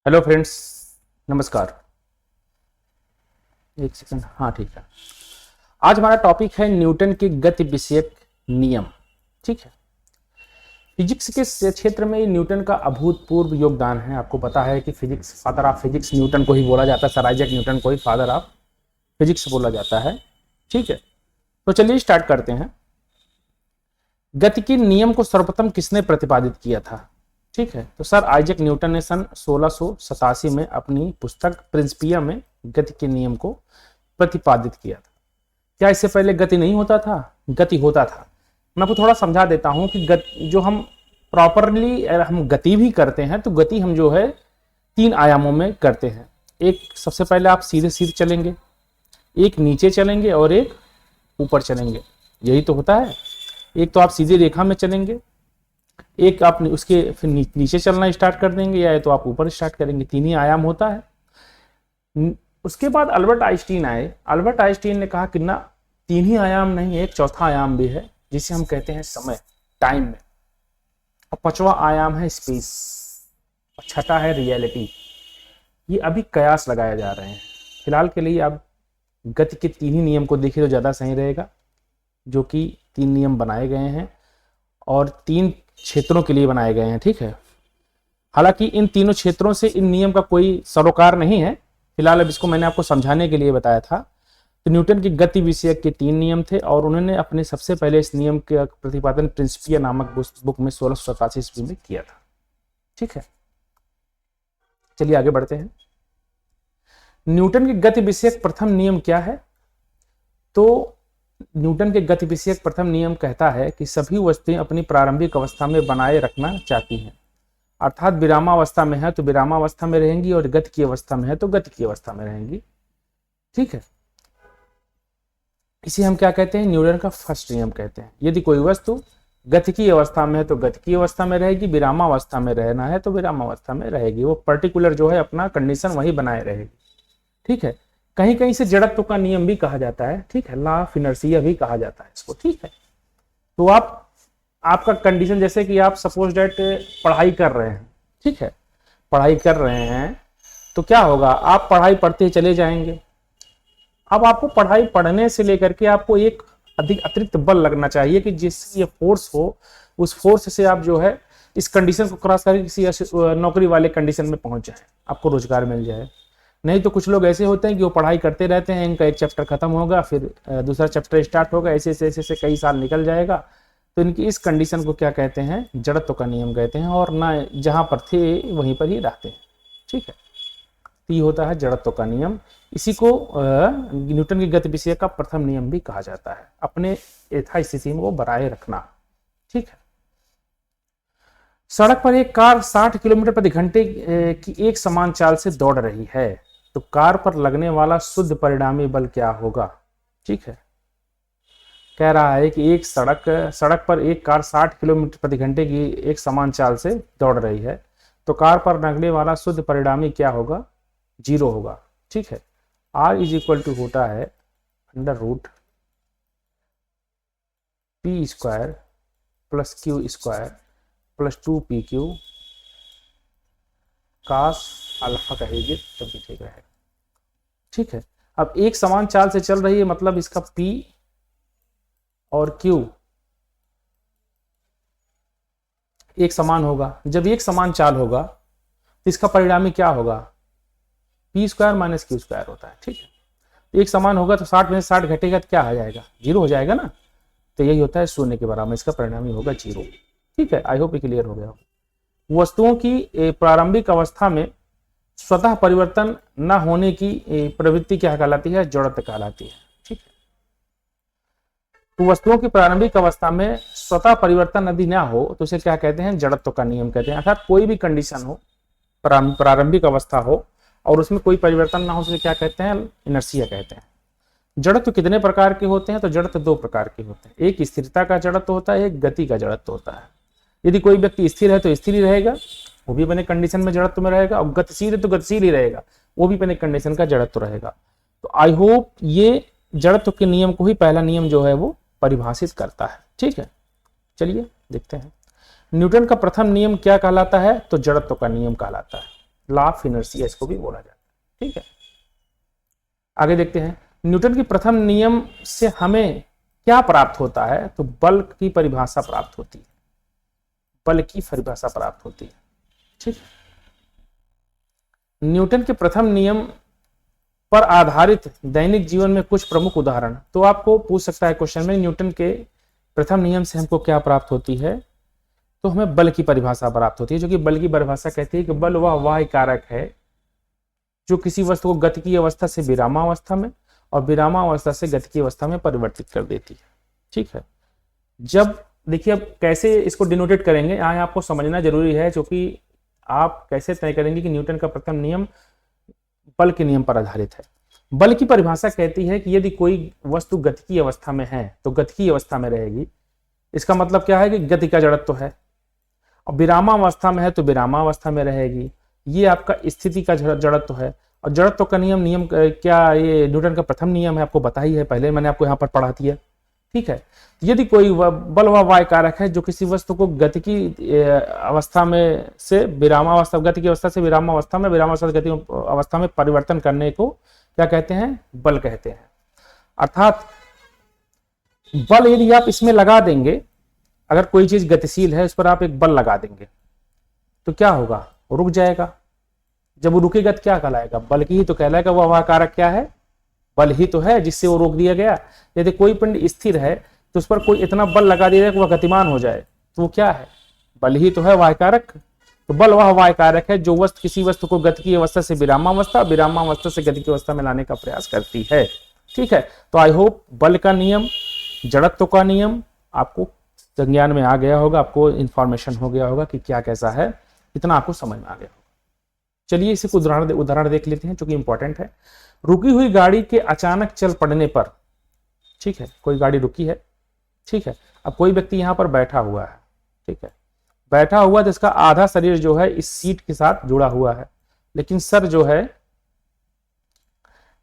Hello friends, नमस्कार। एक second, हाँ ठीक है। आज हमारा टॉपिक है न्यूटन के गति विषयक नियम। ठीक है, फिजिक्स के क्षेत्र में न्यूटन का अभूतपूर्व योगदान है। आपको पता है कि physics father of physics Newton को ही बोला जाता है, सर आइजैक न्यूटन को ही फादर ऑफ फिजिक्स बोला जाता है। ठीक है, तो चलिए स्टार्ट करते हैं। गति के नियम को सर्वप्रथम किसने प्रतिपादित किया था? ठीक है, तो सर आइजैक न्यूटन ने सन 1687 में अपनी पुस्तक प्रिंसिपिया में गति के नियम को प्रतिपादित किया था। क्या इससे पहले गति नहीं होता था? गति होता था। मैं आपको थोड़ा समझा देता हूं कि जो हम प्रॉपरली हम गति भी करते हैं तो गति हम जो है 3 आयामों में करते हैं। एक, सबसे पहले आप सीधे सीधे चलेंगे, एक नीचे चलेंगे और एक ऊपर चलेंगे, यही तो होता है। एक तो आप सीधी रेखा में चलेंगे, एक आप उसके फिर नीचे चलना स्टार्ट कर देंगे, या तो आप ऊपर स्टार्ट करेंगे। 3 ही आयाम होता है। उसके बाद अल्बर्ट आइंस्टीन आए। अल्बर्ट आइंस्टीन ने कहा कि ना, 3 ही आयाम नहीं, एक चौथा आयाम भी है जिसे हम कहते हैं समय, टाइम में। और 5वां आयाम है स्पेस, और 6ठा है रियलिटी। ये अभी कयास लगाए जा रहे हैं। फिलहाल के लिए आप गति के 3 ही नियम को देखिए तो ज्यादा सही रहेगा, जो कि 3 नियम बनाए गए हैं और 3 क्षेत्रों के लिए बनाए गए हैं। ठीक है, हालांकि इन तीनों क्षेत्रों से इन नियम का कोई सरोकार नहीं है। फिलहाल अब इसको मैंने आपको समझाने के लिए बताया था। तो न्यूटन की गति विषयक के 3 नियम थे और उन्होंने अपने सबसे पहले इस नियम का प्रतिपादन प्रिंसिपिया नामक बुक में 1687 ईस्वी में किया था। ठीक है, चलिए आगे बढ़ते हैं। न्यूटन की गति विषयक प्रथम नियम क्या है? तो न्यूटन के गति विषयक प्रथम नियम कहता है कि सभी वस्तुएं अपनी प्रारंभिक अवस्था में बनाए रखना चाहती हैं। अर्थात विरामावस्था में है तो विरामावस्था में रहेंगी, और गति की अवस्था में है तो गति की अवस्था में रहेंगी। ठीक है, इसे हम क्या कहते हैं? न्यूटन का फर्स्ट नियम कहते हैं। यदि कोई वस्तु गति की अवस्था में है तो गति की अवस्था में रहेगी, विरामावस्था में रहना है तो विरामावस्था में रहेगी। वो पर्टिकुलर जो है अपना कंडीशन वही बनाए रहेगी। ठीक है, कहीं कहीं से जड़त्व का नियम भी कहा जाता है। ठीक है, लॉ ऑफ इनर्शिया भी कहा जाता है इसको। ठीक है, तो आपका कंडीशन, जैसे कि आप सपोज डेट पढ़ाई कर रहे हैं। ठीक है, पढ़ाई कर रहे हैं तो क्या होगा? आप पढ़ाई पढ़ते चले जाएंगे। अब आपको पढ़ाई पढ़ने से लेकर के आपको एक अधिक अतिरिक्त बल लगना चाहिए कि जिससे ये फोर्स हो, उस फोर्स से आप जो है इस कंडीशन को क्रॉस करके किसी नौकरी वाले कंडीशन में पहुंच जाए, आपको रोजगार मिल जाए। नहीं तो कुछ लोग ऐसे होते हैं कि वो पढ़ाई करते रहते हैं, इनका एक चैप्टर खत्म होगा, फिर दूसरा चैप्टर स्टार्ट होगा, ऐसे ऐसे कई साल निकल जाएगा। तो इनकी इस कंडीशन को क्या कहते हैं? जड़त्व का नियम कहते हैं, और ना जहां पर थे वहीं पर ही रहते हैं। ठीक है, तो ये होता है जड़त्व का नियम। इसी को न्यूटन की गति विषय का प्रथम नियम भी कहा जाता है, अपने यथास्थिति में वो बनाए रखना। ठीक है, सड़क पर एक कार 60 किलोमीटर प्रति घंटे की एक समान चाल से दौड़ रही है, तो कार पर लगने वाला शुद्ध परिणामी बल क्या होगा? ठीक है, कह रहा है कि एक सड़क पर एक कार 60 किलोमीटर प्रति घंटे की एक समान चाल से दौड़ रही है, तो कार पर लगने वाला शुद्ध परिणामी क्या होगा? 0 होगा। ठीक है, R इज इक्वल टू होता है √P² plus Q² plus 2PQ cos alpha कहेंगे तो भी ठीक रहेगा। ठीक है, अब एक समान चाल से चल रही है, मतलब इसका P और Q एक समान होगा। जब एक समान चाल होगा तो इसका परिणामी क्या होगा? P² माइनस Q² होता है। ठीक है, एक समान होगा तो 60 में से 60 घटेगा तो क्या आ जाएगा? 0 हो जाएगा ना। तो यही होता है 0 के बराबर, इसका परिणामी होगा 0। ठीक है, आई होप ये क्लियर हो गया हो। वस्तुओं की प्रारंभिक अवस्था में स्वतः परिवर्तन न होने की प्रवृत्ति क्या कहलाती है? जड़त्व कहलाती है। ठीक है, तो वस्तुओं की प्रारंभिक अवस्था में स्वतः परिवर्तन यदि ना हो तो उसे क्या कहते हैं? जड़त्व का नियम कहते हैं। अर्थात कोई भी कंडीशन हो, प्रारंभिक अवस्था हो और उसमें कोई परिवर्तन ना हो, उसे क्या कहते हैं? इनर्शिया कहते हैं। जड़त्व कितने प्रकार के होते हैं? तो जड़त्व 2 प्रकार के होते हैं। एक स्थिरता का जड़त्व होता है, एक गति का जड़त्व होता है। यदि कोई व्यक्ति स्थिर है तो स्थिर ही रहेगा, वो भी अपने कंडीशन में जड़त्व में रहेगा, और गतिशील है तो गतिशील ही रहेगा, वो भी अपने कंडीशन का जड़त्व रहेगा। तो आई होप ये जड़त्व के नियम को ही पहला नियम जो है वो परिभाषित करता है। ठीक है, चलिए देखते हैं न्यूटन का प्रथम नियम क्या कहलाता है? तो जड़त्व का नियम कहलाता है। लॉ ऑफ इनर्शिया इसको भी बोला जाता है। ठीक है, आगे देखते हैं। न्यूटन की प्रथम नियम से हमें क्या प्राप्त होता है? तो बल की परिभाषा प्राप्त होती है, बल की परिभाषा प्राप्त होती है। ठीक, न्यूटन के प्रथम नियम पर आधारित दैनिक जीवन में कुछ प्रमुख उदाहरण। तो आपको पूछ सकता है क्वेश्चन में, न्यूटन के प्रथम नियम से हमको क्या प्राप्त होती है? तो हमें बल की परिभाषा प्राप्त होती है, जो कि बल की परिभाषा कहती है कि बल वह वाह्य कारक है जो किसी वस्तु को गतिकीय अवस्था से विरामावस्था में और विरामावस्था से गतिकीय अवस्था में परिवर्तित कर देती है। ठीक है, जब देखिए अब कैसे इसको डिनोटेट करेंगे, यहाँ आपको समझना जरूरी है, क्योंकि आप कैसे तय करेंगे कि न्यूटन का प्रथम नियम बल के नियम पर आधारित है। बल की परिभाषा कहती है कि यदि कोई वस्तु गतिकीय अवस्था में है तो गतिकीय अवस्था में रहेगी। इसका मतलब क्या है कि गति का जड़त्व है, और विरामावस्था में है तो विरामावस्था में रहेगी। ये आपका स्थिति का जड़त्व है। और जड़त्व का नियम क्या, ये न्यूटन का प्रथम नियम है, आपको बता ही है, पहले मैंने आपको यहाँ पर पढ़ा दिया। ठीक है, यदि कोई बल व वाह्य कारक है जो किसी वस्तु को गति की अवस्था में से विरामावस्था, गति की अवस्था से विरामावस्था में, विरामावस्था से गति अवस्था में परिवर्तन करने को क्या कहते हैं? बल कहते हैं। अर्थात बल यदि आप इसमें लगा देंगे, अगर कोई चीज गतिशील है उस पर आप एक बल लगा देंगे तो क्या होगा? रुक जाएगा। जब वो रुकेगा तो क्या कहलाएगा? बल की ही तो कहलाएगा। वह वाह्य कारक क्या है? बल ही तो है जिससे वो रोक दिया गया। यदि कोई पिंड स्थिर है तो उस पर कोई इतना बल लगा दिया जाए कि वह गतिमान हो जाए, तो वो क्या है? बल ही तो है, वाह्य कारक। तो बल वह वाह्य कारक है जो वस्तु किसी वस्तु को गति की अवस्था से विरामावस्था, विरामावस्था से गति की अवस्था में लाने का प्रयास करती है। ठीक है, तो आई होप बल का नियम, जड़त्व का नियम आपको संज्ञान में आ गया होगा, आपको इंफॉर्मेशन हो गया होगा कि क्या कैसा है, इतना आपको समझ में आ गया। चलिए इसी को उदाहरण देख लेते हैं जो कि इंपॉर्टेंट है। रुकी हुई गाड़ी के अचानक चल पड़ने पर, ठीक है, कोई गाड़ी रुकी है, ठीक है, अब कोई व्यक्ति यहाँ पर बैठा हुआ है, ठीक है, बैठा हुआ तो इसका आधा शरीर जो है इस सीट के साथ जुड़ा हुआ है, लेकिन सर जो है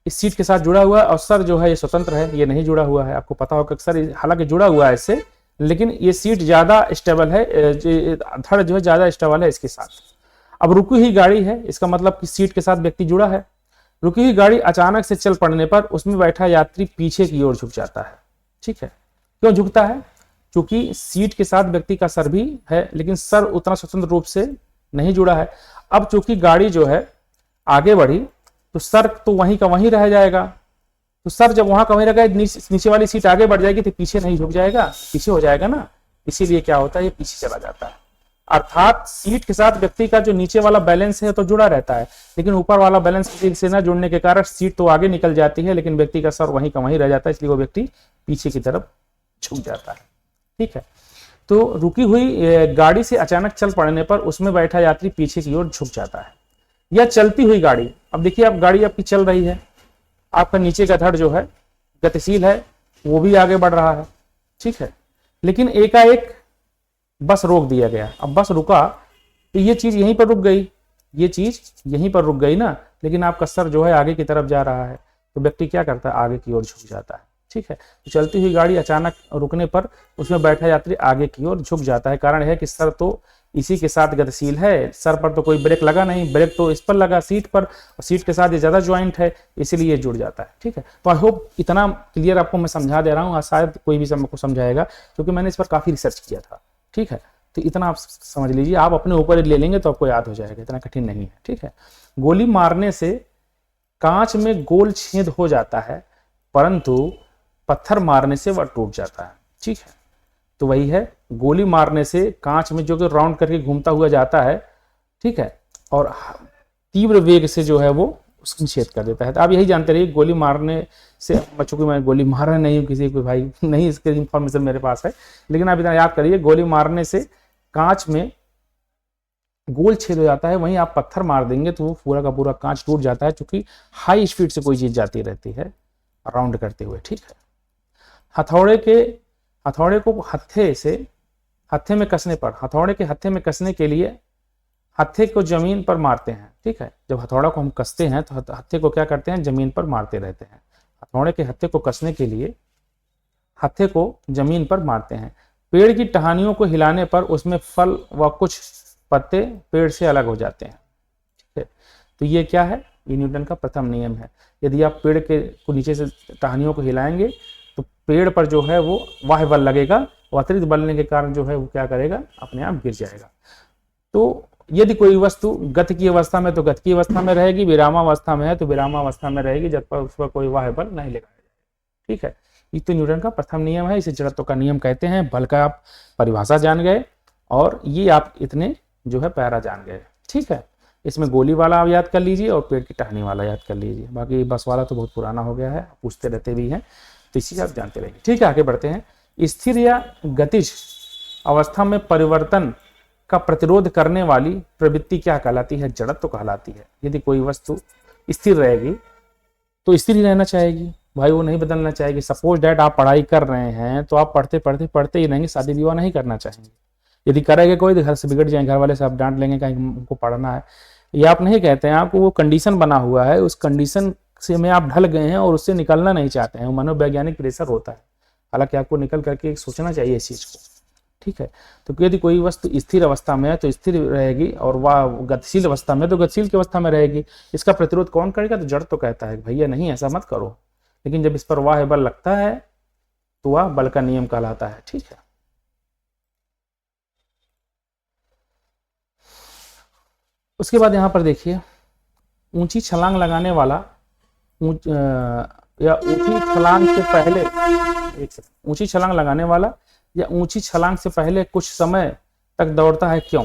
इस सीट के साथ जुड़ा हुआ है और सर जो है ये स्वतंत्र है, ये नहीं जुड़ा हुआ है। आपको पता होगा सर हालांकि जुड़ा हुआ है इससे, लेकिन ये सीट ज्यादा स्टेबल है, धड़ जो है ज्यादा स्टेबल है इसके साथ। अब रुकी हुई गाड़ी है, इसका मतलब कि सीट के साथ व्यक्ति जुड़ा है। रुकी हुई गाड़ी अचानक से चल पड़ने पर उसमें बैठा यात्री पीछे की ओर झुक जाता है। ठीक है, क्यों झुकता है? क्योंकि सीट के साथ व्यक्ति का सर भी है, लेकिन सर उतना स्वतंत्र रूप से नहीं जुड़ा है। अब चूंकि गाड़ी जो है आगे बढ़ी तो सर तो वहीं का वहीं रह जाएगा, तो सर जब वहां का वहीं रह गया, नीचे वाली सीट आगे बढ़ जाएगी तो पीछे नहीं झुक जाएगा, पीछे हो जाएगा ना, इसीलिए क्या होता है, ये पीछे चला जाता है। अर्थात सीट के साथ व्यक्ति का जो नीचे वाला बैलेंस है तो जुड़ा रहता है, लेकिन ऊपर वाला बैलेंस से न जुड़ने के कारण सीट तो आगे निकल जाती है, लेकिन व्यक्ति का सर वहीं का वहीं रह जाता है, इसलिए वो व्यक्ति पीछे की तरफ झुक जाता है। ठीक है, तो रुकी हुई गाड़ी से अचानक चल पड़ने पर उसमें बैठा यात्री पीछे की ओर झुक जाता है। या चलती हुई गाड़ी, अब देखिए आप गाड़ी आपकी चल रही है, आपका नीचे का धड़ जो है गतिशील है, वो भी आगे बढ़ रहा है, ठीक है, लेकिन एकाएक बस रोक दिया गया। अब बस रुका तो ये चीज यहीं पर रुक गई, ये चीज यहीं पर रुक गई ना, लेकिन आपका सर जो है आगे की तरफ जा रहा है, तो व्यक्ति क्या करता है, आगे की ओर झुक जाता है। ठीक है, तो चलती हुई गाड़ी अचानक रुकने पर उसमें बैठा यात्री आगे की ओर झुक जाता है। कारण है कि सर तो इसी के साथ गतिशील है, सर पर तो कोई ब्रेक लगा नहीं, ब्रेक तो इस पर लगा सीट पर, और सीट के साथ ये ज्यादा ज्वाइंट है, इसीलिए ये जुड़ जाता है। ठीक है, तो आई होप इतना क्लियर आपको मैं समझा दे रहा हूँ, शायद कोई भी सबको समझाएगा, क्योंकि मैंने इस पर काफी रिसर्च किया था। ठीक है, तो इतना आप समझ लीजिए, आप अपने ऊपर ले लेंगे तो आपको याद हो जाएगा, इतना कठिन नहीं है। ठीक है, गोली मारने से कांच में गोल छेद हो जाता है, परंतु पत्थर मारने से वह टूट जाता है। ठीक है, तो वही है, गोली मारने से कांच में जो कि राउंड करके घूमता हुआ जाता है, ठीक है, और तीव्र वेग से जो है वो उसको छेद कर देता है। तो आप यही जानते रहिए, गोली मारने से, चूंकि मैं गोली मारा नहीं हूँ किसी को भाई, नहीं इसके इंफॉर्मेशन मेरे पास है, लेकिन आप इतना याद करिए, गोली मारने से कांच में गोल छेद हो जाता है, वहीं आप पत्थर मार देंगे तो वो पूरा का पूरा कांच टूट जाता है, चूंकि हाई स्पीड से कोई चीज जाती रहती है राउंड करते हुए। ठीक है, हथौड़े को हत्थे में कसने पर, हथौड़े के हत्थे में कसने के लिए हत्थे को जमीन पर मारते हैं। ठीक है, जब हथौड़ा को हम कसते हैं तो हत्थे को क्या करते हैं, जमीन पर मारते रहते हैं। हथौड़े के हत्थे को कसने के लिए हत्थे को जमीन पर मारते हैं। पेड़ की टहनियों को हिलाने पर उसमें फल व कुछ पत्ते पेड़ से अलग हो जाते हैं। है। तो ये क्या है, ये न्यूटन का प्रथम नियम है। यदि आप पेड़ के को नीचे से टहनियों को हिलाएंगे तो पेड़ पर जो है वो वाह्य बल लगेगा और अतिरिक्त बल के कारण जो है वो क्या करेगा, अपने आप गिर जाएगा। तो यदि कोई वस्तु गति की अवस्था में तो गति की अवस्था में रहेगी, विरामावस्था में है तो विरामावस्था में रहेगी, जब पर उस पर कोई वाह्य बल नहीं लगाया जाएगा। ठीक है, ये तो न्यूटन का प्रथम नियम है, इसे जड़त्व का नियम कहते हैं। बल का आप परिभाषा जान गए और ये आप इतने जो है पैरा जान गए। ठीक है, इसमें गोली वाला आप याद कर लीजिए और पेड़ की टहनी वाला याद कर लीजिए, बाकी बस वाला तो बहुत पुराना हो गया है, पूछते रहते भी हैं, तो इसी आप जानते रहेंगे। ठीक है, आगे बढ़ते हैं। स्थिर या गतिज अवस्था में परिवर्तन का प्रतिरोध करने वाली प्रवृत्ति क्या कहलाती है, जड़त्व कहलाती है। यदि कोई वस्तु स्थिर रहेगी तो स्थिर ही रहना चाहेगी भाई, वो नहीं बदलना चाहेगी। सपोज डैट आप पढ़ाई कर रहे हैं तो आप पढ़ते पढ़ते पढ़ते ही रहेंगे, शादी विवाह नहीं करना चाहेंगे। यदि करेंगे कोई तो घर से बिगड़ जाएंगे, घर वाले से आप डांट लेंगे कहीं उनको पढ़ना है, ये आप नहीं कहते हैं, आपको वो कंडीशन बना हुआ है, उस कंडीशन से में आप ढल गए हैं और उससे निकलना नहीं चाहते हैं, मनोवैज्ञानिक प्रेशर होता है। हालांकि आपको निकल करके सोचना चाहिए इस चीज को। ठीक है, तो यदि कोई वस्तु स्थिर अवस्था में है तो स्थिर रहेगी और वह गतिशील अवस्था में तो गतिशील की अवस्था में रहेगी। इसका प्रतिरोध कौन करेगा, तो जड़ तो कहता है भैया नहीं ऐसा मत करो, लेकिन जब इस पर वाह्य बल लगता है तो वह बल का नियम कहलाता है। ठीक है, उसके बाद यहां पर देखिए, ऊंची छलांग लगाने वाला या ऊंची छलांग से पहले, ऊंची छलांग लगाने वाला या ऊंची छलांग से पहले कुछ समय तक दौड़ता है, क्यों?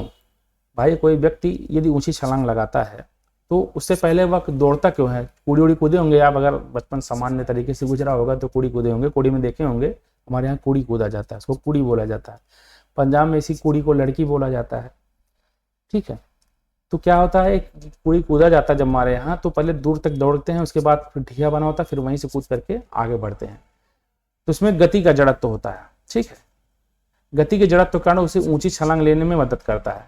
भाई कोई व्यक्ति यदि ऊंची छलांग लगाता है तो उससे पहले वह दौड़ता क्यों है? कूड़ी उड़ी कूदे होंगे आप, अगर बचपन सामान्य तरीके से गुजरा होगा तो कूड़ी कूदे होंगे, कूड़ी में देखे होंगे, हमारे यहाँ कूड़ी कूदा जाता है, उसको कूड़ी बोला जाता है। पंजाब में इसी कूड़ी को लड़की बोला जाता है। ठीक है, तो क्या होता है, कूड़ी कूदा जाता है जब हमारे यहाँ, तो पहले दूर तक दौड़ते हैं, उसके बाद फिर ढिया बना होता है, फिर वहीं से कूद करके आगे बढ़ते हैं। तो उसमें गति का जड़त्व होता है। ठीक है, गति के जड़त्व के कारण उसे ऊंची छलांग लेने में मदद करता है।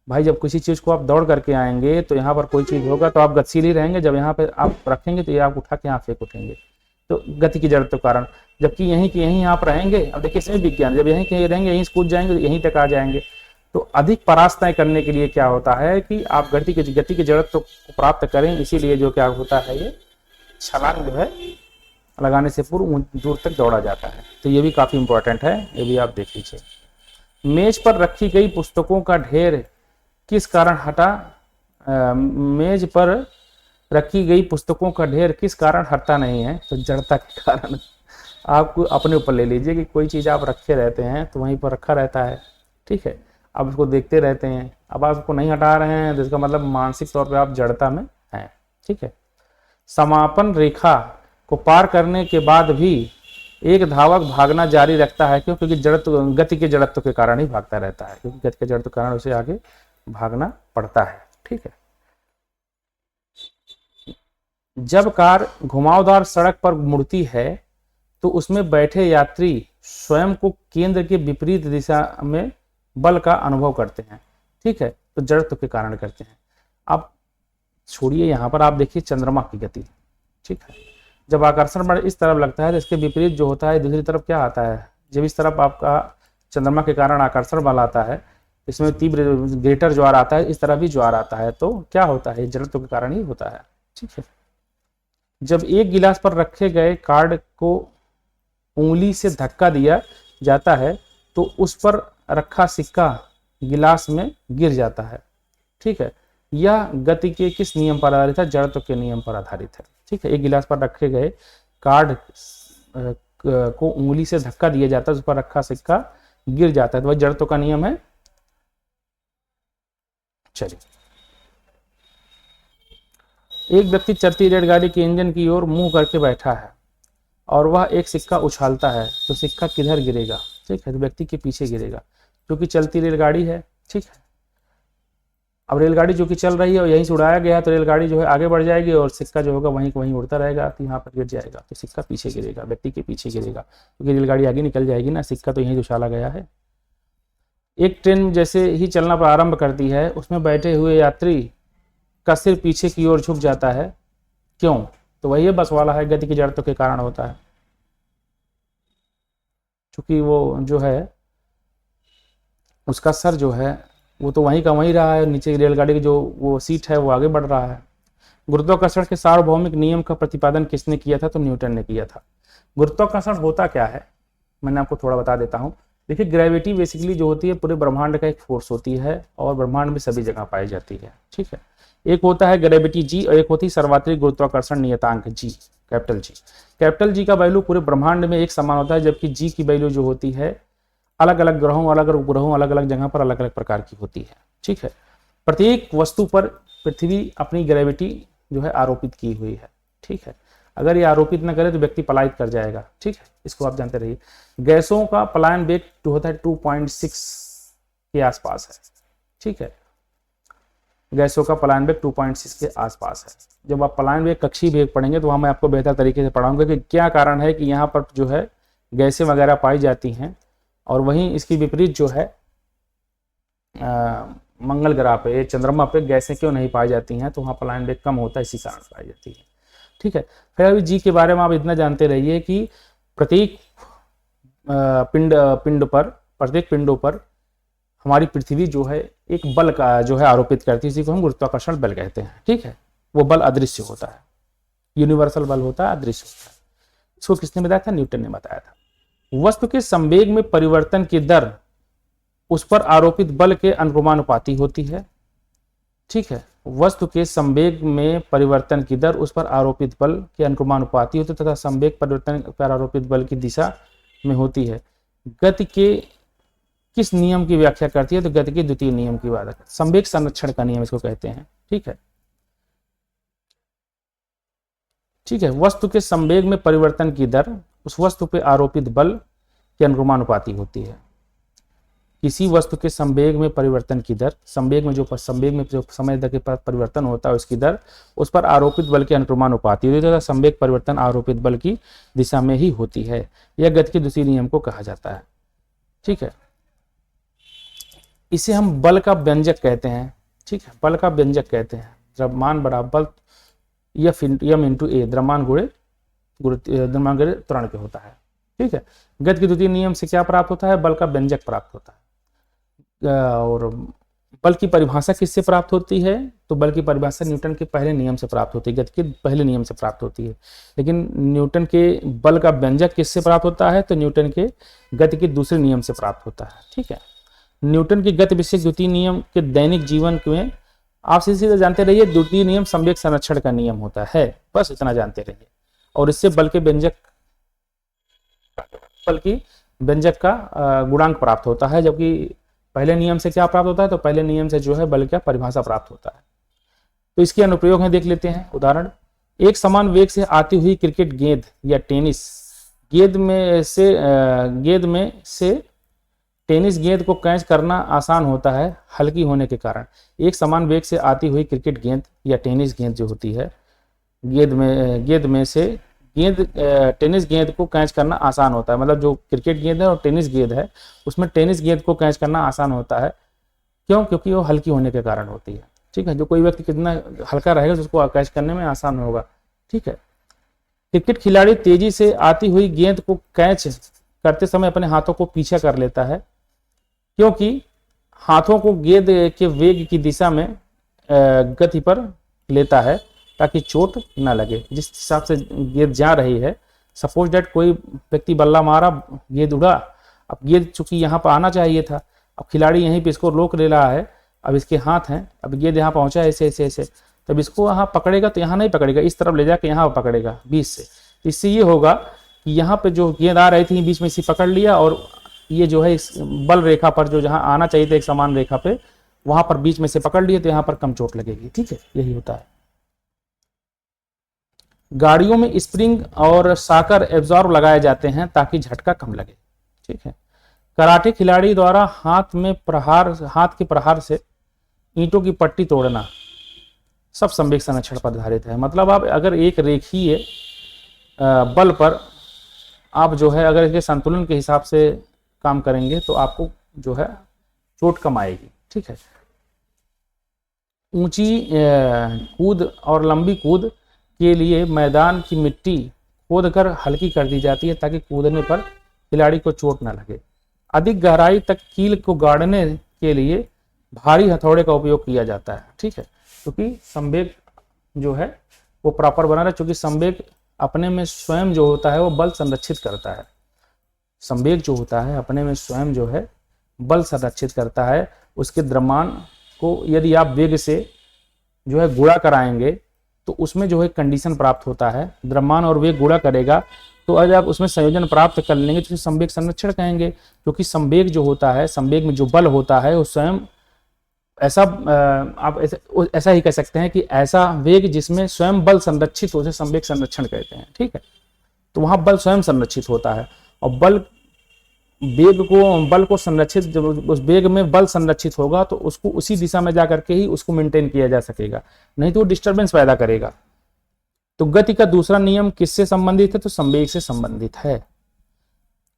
भाई जब किसी चीज को आप दौड़ करके आएंगे तो यहाँ पर कोई चीज होगा तो आप गतिशील ही रहेंगे, जब यहाँ पे आप रखेंगे तो ये आप उठा के यहाँ फेंक उठेंगे, तो गति की जड़त्व के कारण। जबकि यहीं के यहीं आप रहेंगे, अब देखिए इसमें विज्ञान, जब यहीं कहीं रहेंगे यहीं कूद जाएंगे तो यहीं तक आ जाएंगे। तो अधिक परास्तय करने के लिए क्या होता है कि आप गति के जड़त्व को प्राप्त करें, इसीलिए जो क्या होता है, ये छलांग जो है लगाने से पूर्व दूर तक दौड़ा जाता है। तो ये भी काफी इंपॉर्टेंट है, ये भी आप देख लीजिए। मेज पर रखी गई पुस्तकों का ढेर किस कारण हटा, मेज पर रखी गई पुस्तकों का ढेर किस कारण हटता नहीं है, तो जड़ता के कारण। आप अपने ऊपर ले लीजिए कि कोई चीज आप रखे रहते हैं तो वहीं पर रखा रहता है। ठीक है, आप उसको देखते रहते हैं, अब आप उसको नहीं हटा रहे हैं तो इसका मतलब मानसिक तौर पे आप जड़ता में हैं। ठीक है, समापन रेखा को पार करने के बाद भी एक धावक भागना जारी रखता है, क्यों? क्योंकि गति के जड़त्व के कारण ही भागता रहता है, क्योंकि गति के जड़त्व के कारण उसे आगे भागना पड़ता है। ठीक है, जब कार घुमावदार सड़क पर मुड़ती है तो उसमें बैठे यात्री स्वयं को केंद्र के विपरीत दिशा में बल का अनुभव करते हैं। ठीक है, तो जड़त्व के कारण करते हैं। अब छोड़िए, यहाँ पर आप देखिए चंद्रमा की गति। ठीक है, जब आकर्षण बल इस तरफ लगता है तो इसके विपरीत जो होता है दूसरी तरफ क्या आता है, जब इस तरफ आपका चंद्रमा के कारण आकर्षण बल आता है, इसमें तीव्र ग्रेटर ज्वार आता है, इस तरफ भी ज्वार आता है, तो क्या होता है, जड़त्व के कारण ही होता है। ठीक है, जब एक गिलास पर रखे गए कार्ड को उंगली से धक्का दिया जाता है तो उस पर रखा सिक्का गिलास में गिर जाता है। ठीक है, यह गति के किस नियम पर आधारित है, जड़त्व के नियम पर आधारित है। ठीक है, एक गिलास पर रखे गए कार्ड को उंगली से धक्का दिया जाता है, उस पर रखा सिक्का गिर जाता है, तो वह जड़त्व का नियम है। चलिए, एक व्यक्ति चलती रेलगाड़ी के इंजन की ओर मुंह करके बैठा है और वह एक सिक्का उछालता है, तो सिक्का किधर गिरेगा? ठीक है, तो व्यक्ति के पीछे गिरेगा, क्योंकि चलती रेलगाड़ी है। ठीक है, अब रेलगाड़ी जो कि चल रही है और यहीं से उड़ाया गया है, तो रेलगाड़ी जो है आगे बढ़ जाएगी और सिक्का जो होगा वहीं वहीं उड़ता रहेगा, तो यहाँ पर गिर जाएगा, तो सिक्का पीछे गिरेगा, व्यक्ति के पीछे गिरेगा, क्योंकि रेलगाड़ी आगे निकल जाएगी ना, सिक्का तो यहीं उछाला गया है। एक ट्रेन जैसे ही चलना प्रारंभ करती है उसमें बैठे हुए यात्री का सिर पीछे की ओर झुक जाता है, क्यों? तो वही बस वाला है, गति की जड़त्व के कारण होता है, क्योंकि वो जो है उसका सर जो है वो तो वहीं का वहीं रहा है, नीचे रेलगाड़ी की जो वो सीट है वो आगे बढ़ रहा है। गुरुत्वाकर्षण के सार्वभौमिक नियम का प्रतिपादन किसने किया था? तो न्यूटन ने किया था। गुरुत्वाकर्षण होता क्या है, मैंने आपको थोड़ा बता देता हूँ। देखिए, ग्रेविटी बेसिकली जो होती है पूरे ब्रह्मांड का एक फोर्स होती है और ब्रह्मांड में सभी जगह पाई जाती है, ठीक है। एक होता है ग्रेविटी जी और एक होती है सर्वात्रिक गुरुत्वाकर्षण नियतांक जी, कैपिटल जी। कैपिटल जी का वैल्यू पूरे ब्रह्मांड में एक समान होता है, जबकि जी की वैल्यू जो होती है अलग अलग ग्रहों, अलग अलग उपग्रहों, अलग अलग जगह पर अलग अलग प्रकार की होती है, ठीक है। प्रत्येक वस्तु पर पृथ्वी अपनी ग्रेविटी जो है आरोपित की हुई है, ठीक है। अगर ये आरोपित न करे तो व्यक्ति पलायित कर जाएगा, ठीक है, इसको आप जानते रहिए। गैसों का पलायन वेग होता है 2.6 के आसपास है, ठीक है। गैसों का पलायन वेग 2.6 के आसपास है। जब आप पलायन वेग कक्षीय वेग पढ़ेंगे तो वहां मैं आपको बेहतर तरीके से पढ़ाऊंगा कि क्या कारण है कि यहाँ पर जो है गैसें वगैरह पाई जाती हैं और वहीं इसकी विपरीत जो है मंगल ग्रह पे, चंद्रमा पे गैसें क्यों नहीं पाई जाती हैं, तो वहाँ पलायन वेग कम होता है, इसी कारण पाई जाती है, ठीक है। फिर अभी जी के बारे में आप इतना जानते रहिए कि प्रत्येक प्रत्येक पिंडों पर हमारी पृथ्वी जो है एक बल का जो है आरोपित करती है, इसी को हम गुरुत्वाकर्षण बल कहते हैं, ठीक है। वो बल अदृश्य होता है, यूनिवर्सल बल होता है, अदृश्य होता है। इसको किसने बताया था? न्यूटन ने बताया था। वस्तु के संवेग में परिवर्तन की दर उस पर आरोपित बल के अनुमानुपाती होती है, ठीक है। वस्तु के संवेग में परिवर्तन की दर उस पर आरोपित बल के अनुमानुपाती होती है तथा संवेग परिवर्तन पर आरोपित बल की दिशा में होती है। गति के किस नियम की व्याख्या करती है? तो गति के द्वितीय नियम की बात है, संवेग संरक्षण का नियम इसको कहते हैं, ठीक है, ठीक है। वस्तु के संवेग में परिवर्तन की दर उस वस्तु पर आरोपित बल के अनुमानुपाती होती है। किसी वस्तु के संवेग में परिवर्तन की दर, संवेग में जो समय दर के परिवर्तन होता है उसकी दर उस पर आरोपित बल के अनुमानुपाती होती है तथा संवेग परिवर्तन आरोपित बल की दिशा में ही होती है। यह गति के दूसरे नियम को कहा जाता है, ठीक है। इसे हम बल का व्यंजक कहते हैं, ठीक है, बल का व्यंजक कहते हैं। द्रव्यमान बराबर यम इंटू ए, द्रव्यमान गुणे त्वरण के होता है, ठीक है। गति के द्वितीय नियम से क्या प्राप्त होता है? बल का व्यंजक प्राप्त होता है। और बल की परिभाषा किससे प्राप्त होती है? तो बल की परिभाषा न्यूटन के पहले नियम से प्राप्त होती है, गति के पहले नियम से प्राप्त होती है। लेकिन न्यूटन के बल का व्यंजक किससे प्राप्त होता है? तो न्यूटन के गति के दूसरे नियम से प्राप्त होता है, ठीक है। न्यूटन की गति विषयक द्वितीय नियम के दैनिक जीवन में आप सीधे जानते रहिए, द्वितीय नियम संवेग संरक्षण का नियम होता है, बस इतना जानते रहिए। और इससे बल की व्यंजक का गुणांक प्राप्त होता है, जबकि पहले नियम से क्या प्राप्त होता है? तो पहले नियम से जो है बल का परिभाषा प्राप्त होता है। तो इसके अनुप्रयोग हैं, देख लेते हैं उदाहरण। एक समान वेग से आती हुई क्रिकेट गेंद या टेनिस गेंद में से टेनिस गेंद को कैच करना आसान होता है हल्की होने के कारण। एक समान वेग से आती हुई क्रिकेट गेंद या टेनिस गेंद जो होती है, टेनिस गेंद को कैच करना आसान होता है। मतलब जो क्रिकेट गेंद है और टेनिस गेंद है, उसमें टेनिस गेंद को कैच करना आसान होता है। क्यों? क्योंकि वो हल्की होने के कारण होती है, ठीक है। जो कोई व्यक्ति कितना हल्का रहेगा तो उसको कैच करने में आसान होगा, ठीक है। क्रिकेट खिलाड़ी तेजी से आती हुई गेंद को कैच करते समय अपने हाथों को पीछे कर लेता है, क्योंकि हाथों को गेंद के वेग की दिशा में गति पर लेता है ताकि चोट ना लगे। जिस हिसाब से गेंद जा रही है, सपोज दैट कोई व्यक्ति बल्ला मारा, गेंद उड़ा, अब गेंद चूंकि यहाँ पर आना चाहिए था, अब खिलाड़ी यहीं पे इसको रोक ले रहा है, अब इसके हाथ हैं, अब गेंद यहाँ पहुंचा ऐसे ऐसे ऐसे, तब इसको यहाँ पकड़ेगा तो यहाँ नहीं पकड़ेगा, इस तरफ ले जाके यहाँ पकड़ेगा बीच से। इससे ये होगा कि यहाँ पे जो गेंद आ रही थी बीच में इसी पकड़ लिया, और ये जो है इस बल रेखा पर जो जहाँ आना चाहिए था एक समान रेखा पे, वहां पर बीच में से पकड़ लिए तो यहाँ पर कम चोट लगेगी, ठीक है। यही होता है। गाड़ियों में स्प्रिंग और साकर एब्जॉर्ब लगाए जाते हैं ताकि झटका कम लगे, ठीक है। कराटे खिलाड़ी द्वारा हाथ के प्रहार से ईंटों की पट्टी तोड़ना सब संवेग संरक्षण पर आधारित है। मतलब आप अगर एक रेखीय बल पर आप जो है अगर इसके संतुलन के हिसाब से काम करेंगे तो आपको जो है चोट कम आएगी, ठीक है। ऊंची कूद और लंबी कूद के लिए मैदान की मिट्टी खोदकर हल्की कर दी जाती है ताकि कूदने पर खिलाड़ी को चोट न लगे। अधिक गहराई तक कील को गाड़ने के लिए भारी हथौड़े का उपयोग किया जाता है, ठीक है, क्योंकि संवेग जो है वो प्रॉपर बना रहे, क्योंकि संवेग अपने में स्वयं जो होता है वो बल संरक्षित करता है। संवेग जो होता है अपने में स्वयं जो है बल संरक्षित करता है। उसके द्रव्यमान को यदि आप वेग से जो है गुणा कराएंगे तो उसमें जो है कंडीशन प्राप्त होता है, द्रव्यमान और वेग गुणा करेगा तो आज आप उसमें संयोजन प्राप्त कर लेंगे तो संवेग संरक्षण कहेंगे। क्योंकि संवेग जो होता है, संवेग में जो बल होता है वो स्वयं ऐसा आप ऐसा ही कह सकते हैं कि ऐसा वेग जिसमें स्वयं बल संरक्षित हो, संवेग संरक्षण कहते हैं, ठीक है। तो वहां बल स्वयं संरक्षित होता है और बल को संरक्षित, जब उस वेग में बल संरक्षित होगा तो उसको उसी दिशा में जाकर के ही उसको मेंटेन किया जा सकेगा, नहीं तो वो डिस्टर्बेंस पैदा करेगा। तो गति का दूसरा नियम किससे संबंधित है? तो संवेग से संबंधित है।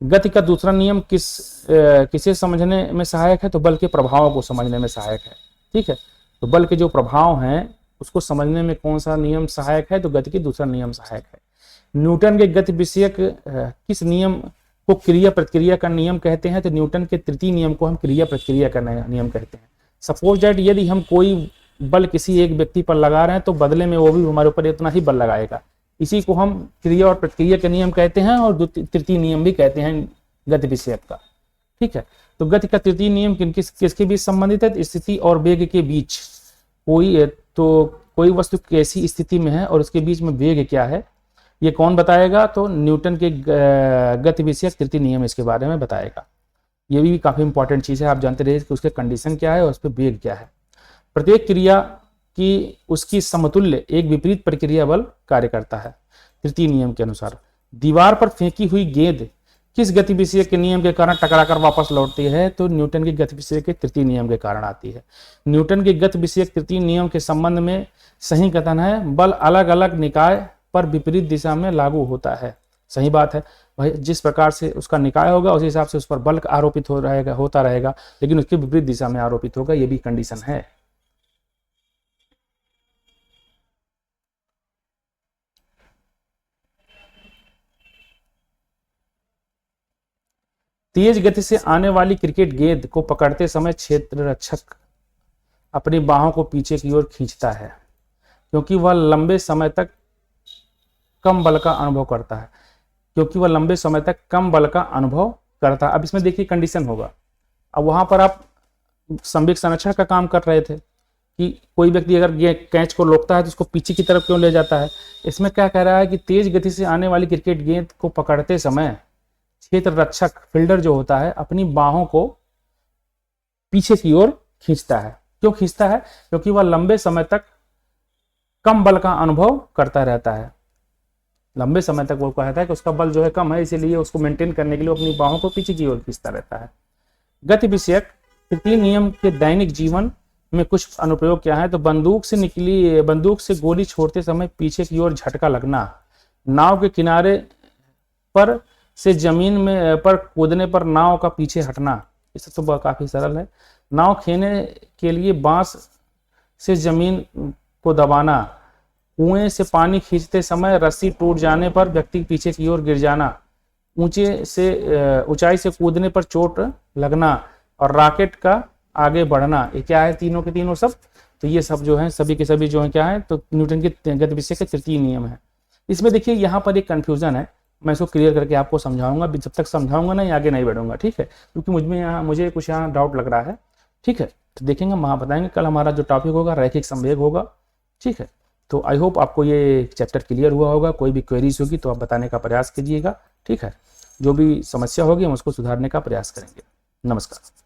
गति का दूसरा नियम किसे समझने में सहायक है? तो बल के प्रभावों को समझने में सहायक है, ठीक है। तो बल के जो प्रभाव हैं उसको समझने में कौन सा नियम सहायक है? तो गति की दूसरा नियम सहायक है। न्यूटन के गति विषयक किस नियम को क्रिया प्रतिक्रिया का नियम कहते हैं? तो न्यूटन के तृतीय नियम को हम क्रिया प्रतिक्रिया का नियम कहते हैं। सपोज दैट यदि हम कोई बल किसी एक व्यक्ति पर लगा रहे हैं तो बदले में वो भी हमारे ऊपर इतना ही बल लगाएगा, इसी को हम क्रिया और प्रतिक्रिया के नियम कहते हैं और तृतीय नियम भी कहते हैं गति विषयक का, ठीक है। तो गति का तृतीय नियम किसके बीच संबंधित है? स्थिति और वेग के बीच। कोई वस्तु कैसी स्थिति में है और उसके बीच में वेग क्या है, ये कौन बताएगा? तो न्यूटन के गति विषयक तृतीय नियम इसके बारे में बताएगा। ये भी काफी इंपॉर्टेंट चीज है, आप जानते रहिए कि उसके कंडीशन क्या है और उस पर वेग क्या है। प्रत्येक क्रिया की उसकी समतुल्य एक विपरीत प्रक्रिया बल कार्य करता है तृतीय नियम के अनुसार। दीवार पर फेंकी हुई गेंद किस गति विषय के नियम के कारण टकराकर वापस लौटती है? तो न्यूटन के गति विषय के तृतीय नियम के कारण आती है। न्यूटन के गति विषय तृतीय नियम के संबंध में सही कथन है, बल अलग अलग निकाय पर विपरीत दिशा में लागू होता है। सही बात है भाई, जिस प्रकार से उसका निकाय होगा उस हिसाब से उस पर बल आरोपित होता रहेगा, लेकिन उसके विपरीत दिशा में आरोपित होगा, यह भी कंडीशन है। तेज गति से आने वाली क्रिकेट गेंद को पकड़ते समय क्षेत्र रक्षक अपनी बाहों को पीछे की ओर खींचता है क्योंकि वह लंबे समय तक कम बल का अनुभव करता है। अब इसमें देखिए कंडीशन होगा। अब वहां पर आप संवेग संरक्षण का काम कर रहे थे कि कोई व्यक्ति अगर कैच को रोकता है तो उसको पीछे की तरफ क्यों ले जाता है। इसमें क्या कह रहा है कि तेज गति से आने वाली क्रिकेट गेंद को पकड़ते समय क्षेत्र रक्षक फील्डर जो होता है अपनी बाहों को पीछे की ओर खींचता है। क्यों खींचता है? क्योंकि वह लंबे समय तक कम बल का अनुभव करता रहता है। लंबे समय तक वो कहता है कि उसका बल जो है कम है, इसीलिए उसको मेंटेन करने के लिए अपनी बाहों को पीछे की ओर खींचता रहता है। गति विषयक तृतीय नियम के दैनिक जीवन में कुछ अनुप्रयोग क्या है? तो बंदूक से गोली छोड़ते समय पीछे की ओर झटका लगना, नाव के किनारे पर से जमीन में पर कूदने पर नाव का पीछे हटना, इससे तो काफी सरल है। नाव खेने के लिए बांस से जमीन को दबाना, कुएं से पानी खींचते समय रस्सी टूट जाने पर व्यक्ति पीछे की ओर गिर जाना, ऊंचाई से कूदने पर चोट लगना और रॉकेट का आगे बढ़ना। ये क्या है? तीनों के तीनों सब। तो ये सब जो है सभी के सभी जो है क्या है? तो न्यूटन के गति विषय के तृतीय नियम है। इसमें देखिए यहाँ पर एक कंफ्यूजन है, मैं इसको क्लियर करके आपको समझाऊंगा। जब तक समझाऊंगा नहीं आगे नहीं बढ़ूंगा, ठीक है, क्योंकि मुझे कुछ यहाँ डाउट लग रहा है, ठीक है। तो देखेंगे, वहां बताएंगे। कल हमारा जो टॉपिक होगा रैखिक संवेग होगा, ठीक है। तो आई होप आपको ये चैप्टर क्लियर हुआ होगा। कोई भी क्वेरीज होगी तो आप बताने का प्रयास कीजिएगा, ठीक है। जो भी समस्या होगी हम उसको सुधारने का प्रयास करेंगे। नमस्कार।